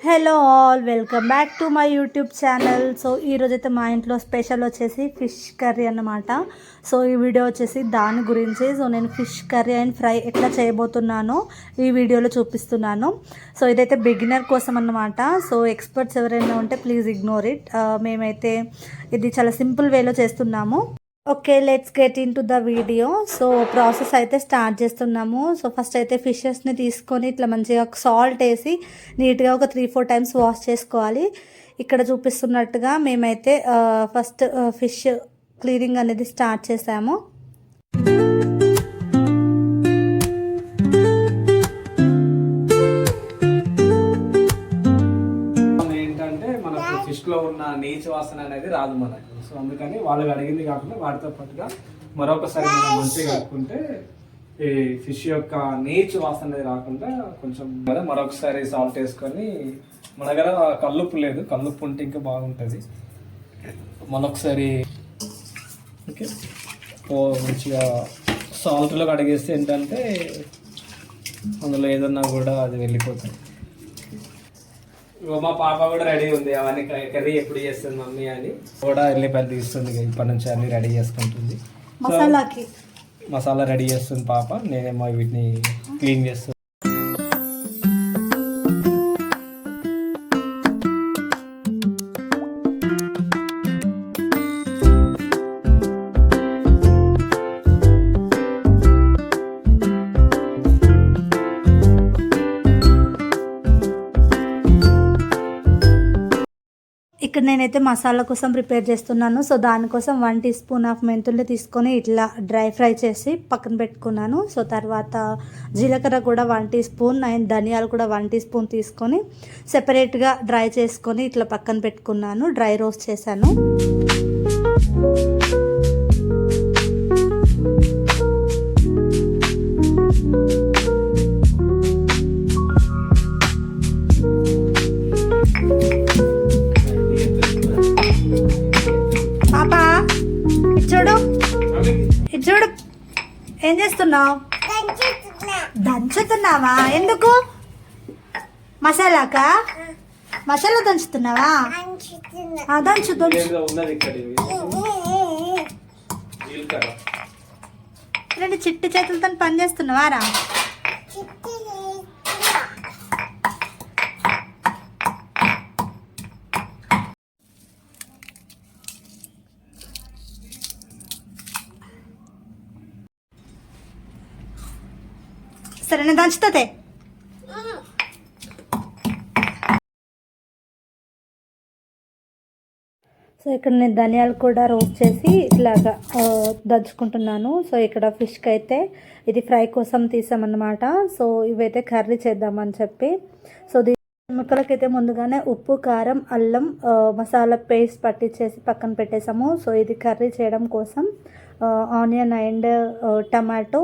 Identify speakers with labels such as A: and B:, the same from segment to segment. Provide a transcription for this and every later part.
A: Hello all, welcome back to my YouTube channel. So ఈరోజైతే మా ఇంట్లో స్పెషల్ వచ్చేసి ఫిష్ కర్రీ అన్నమాట. సో ఈ వీడియో వచ్చేసి దాని గురించి. సో నేను ఫిష్ కర్రీ అండ్ ఫ్రై ఎట్లా చేయబోతున్నానో ఈ వీడియోలో చూపిస్తున్నాను. సో ఇదైతే బిగినర్ కోసం అన్నమాట. సో ఎక్స్పర్ట్స్ ఎవరైనా ఉంటే ప్లీజ్ ఇగ్నోర్ ఇట్. మేమైతే ఇది చాలా సింపుల్ వేలో చేస్తున్నాము. Okay, let's get in to the video. So process అయితే స్టార్ట్ చేస్తున్నాము. సో ఫస్ట్ అయితే ఫిషెస్ని తీసుకొని ఇట్లా మంచిగా సాల్ట్ వేసి నీట్గా ఒక 3-4 టైమ్స్ వాష్ చేసుకోవాలి. ఇక్కడ చూపిస్తున్నట్టుగా మేమైతే ఫస్ట్ ఫిష్ క్లీనింగ్ అనేది స్టార్ట్ చేసాము.
B: ఏంటంటే మనకు ఫిష్లో ఉన్న నీచు వాసన అనేది రాదు మనకు. సో అందుకని వాళ్ళు అడిగింది కాకుండా వాటితో పాటుగా మరొకసారి మనం మంచిగా కలుపుకుంటే ఈ ఫిష్ యొక్క నీచు వాసన అనేది రాకుండా కొంచెం కదా మరొకసారి సాల్ట్ వేసుకొని, మన దగ్గర కల్లుప్పు లేదు, కల్లుప్పు ఉంటే ఇంకా బాగుంటుంది. మరొకసారి ఓకే మంచిగా సాల్ట్లో కడిగేస్తే ఏంటంటే అందులో ఏదన్నా కూడా అది వెళ్ళిపోతుంది. మా పాప కూడా రెడీ ఉంది, అవన్నీ కర్రీ ఎప్పుడు చేస్తుంది మమ్మీ అని కూడా వెళ్ళిపోయి తీస్తుంది. ఇప్పటి నుంచి అన్ని రెడీ చేసుకుంటుంది. మసాలా రెడీ చేస్తుంది పాప, నేనేమో వీటిని క్లీన్ చేస్తుంది.
A: ఇక్కడ నేనైతే మసాలా కోసం ప్రిపేర్ చేస్తున్నాను. సో దానికోసం 1 టీ స్పూన్ ఆఫ్ మెంతులు తీసుకొని ఇట్లా డ్రై ఫ్రై చేసి పక్కన పెట్టుకున్నాను. సో తర్వాత జీలకర్ర కూడా 1 టీ స్పూన్ అండ్ ధనియాలు కూడా 1 టీ స్పూన్ తీసుకొని సెపరేట్గా డ్రై చేసుకొని ఇట్లా పక్కన పెట్టుకున్నాను. డ్రై రోస్ట్ చేశాను. చూడు ఏం చేస్తున్నావు? దంచుతున్నావా? ఎందుకు? మసాలాకా? మసాలా దంచుతున్నావా? దంచు దంచు. 2 చిట్టి చేతులతో పని చేస్తున్నావా రా? సరే నేను దంచుతుంది. సో ఇక్కడ నేను ధనియాలు కూడా రోస్ట్ చేసి ఇట్లాగా దంచుకుంటున్నాను. సో ఇక్కడ ఫిష్కి అయితే ఇది ఫ్రై కోసం తీసామన్నమాట. సో ఇవైతే కర్రీ చేద్దామని చెప్పి సో ముక్కలకైతే ముందుగానే ఉప్పు, కారం, అల్లం మసాలా పేస్ట్ పట్టించేసి పక్కన పెట్టేసాము. సో ఇది కర్రీ చేయడం కోసం ఆనియన్ అండ్ టమాటో,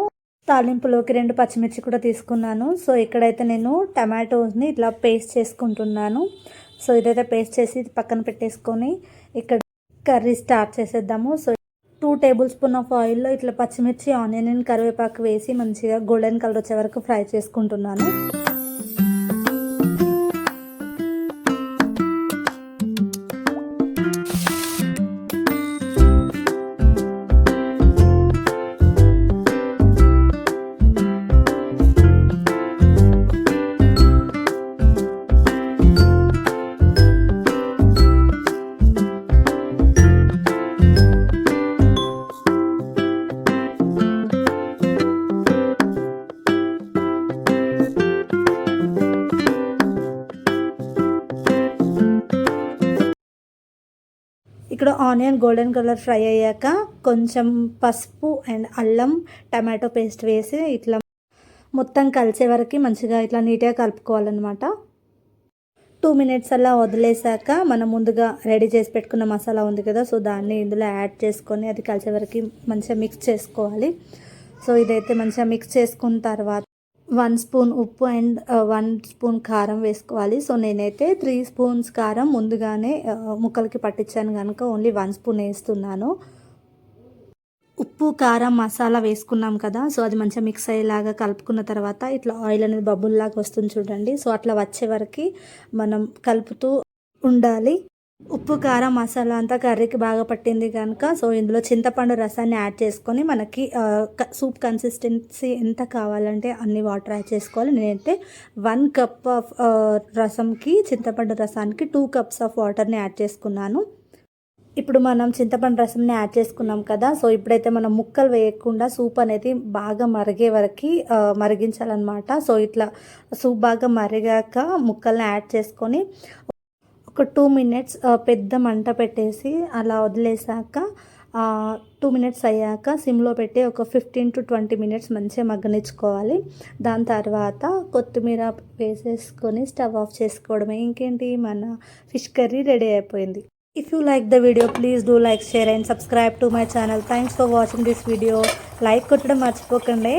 A: తాలింపులోకి 2 పచ్చిమిర్చి కూడా తీసుకున్నాను. సో ఇక్కడైతే నేను టమాటోస్ని ఇట్లా పేస్ట్ చేసుకుంటున్నాను. సో ఇదైతే పేస్ట్ చేసి పక్కన పెట్టేసుకొని ఇక్కడ కర్రీ స్టార్ట్ చేసేద్దాము. సో 2 టేబుల్ స్పూన్ ఆఫ్ ఆయిల్లో ఇట్లా పచ్చిమిర్చి, ఆనియన్ అండ్ కరివేపాకు వేసి మంచిగా గోల్డెన్ కలర్ వచ్చే వరకు ఫ్రై చేసుకుంటున్నాను. ఇక్కడ ఆనియన్ గోల్డెన్ కలర్ ఫ్రై అయ్యాక కొంచెం పసుపు అండ్ అల్లం టమాటో పేస్ట్ వేసి ఇట్లా మొత్తం కలిసే వరకు మంచిగా ఇట్లా నీట్గా కలుపుకోవాలన్నమాట. 2 మినిట్స్ అలా వదిలేసాక మనం ముందుగా రెడీ చేసి పెట్టుకున్న మసాలా ఉంది కదా, సో దాన్ని ఇందులో యాడ్ చేసుకొని అది కలిసే వరకు మంచిగా మిక్స్ చేసుకోవాలి. సో ఇదైతే మంచిగా మిక్స్ చేసుకున్న తర్వాత 1 స్పూన్ ఉప్పు అండ్ 1 స్పూన్ కారం వేసుకోవాలి. సో నేనైతే 3 స్పూన్స్ కారం ముందుగానే ముక్కలకి పట్టించాను కనుక ఓన్లీ 1 స్పూన్ వేస్తున్నాను. ఉప్పు కారం మసాలా వేసుకున్నాం కదా, సో అది మంచిగా మిక్స్ అయ్యేలాగా కలుపుకున్న తర్వాత ఇట్లా ఆయిల్ అనేది బబుల్ లాగా వస్తుంది చూడండి. సో అట్లా వచ్చే వరకు మనం కలుపుతూ ఉండాలి. ఉప్పు కారం మసాలా అంతా కర్రీకి బాగా పట్టింది కనుక సో ఇందులో చింతపండు రసాన్ని యాడ్ చేసుకొని మనకి సూప్ కన్సిస్టెన్సీ ఎంత కావాలంటే అన్ని వాటర్ యాడ్ చేసుకోవాలి. నేనైతే 1 కప్ ఆఫ్ రసంకి చింతపండు రసానికి 2 కప్స్ ఆఫ్ వాటర్ని యాడ్ చేసుకున్నాను. ఇప్పుడు మనం చింతపండు రసంని యాడ్ చేసుకున్నాం కదా, సో ఇప్పుడైతే మనం ముక్కలు వేయకుండా సూప్ అనేది బాగా మరిగే వరకు మరిగించాలన్నమాట. సో ఇట్లా సూప్ బాగా మరిగాక ముక్కల్ని యాడ్ చేసుకొని ఒక 2 మినిట్స్ పెద్ద మంట పెట్టేసి అలా వదిలేసాక 2 మినిట్స్ అయ్యాక సిమ్లో పెట్టి ఒక 15 to 20 మినిట్స్ మంచిగా మగ్గనిచ్చుకోవాలి. దాని తర్వాత కొత్తిమీర వేసేసుకొని స్టవ్ ఆఫ్ చేసుకోవడమే. ఇంకేంటి, మన ఫిష్ కర్రీ రెడీ అయిపోయింది. If you like the video, please do like, share and subscribe to my channel. Thanks for watching this video. Like కొట్టడం మర్చిపోకండి.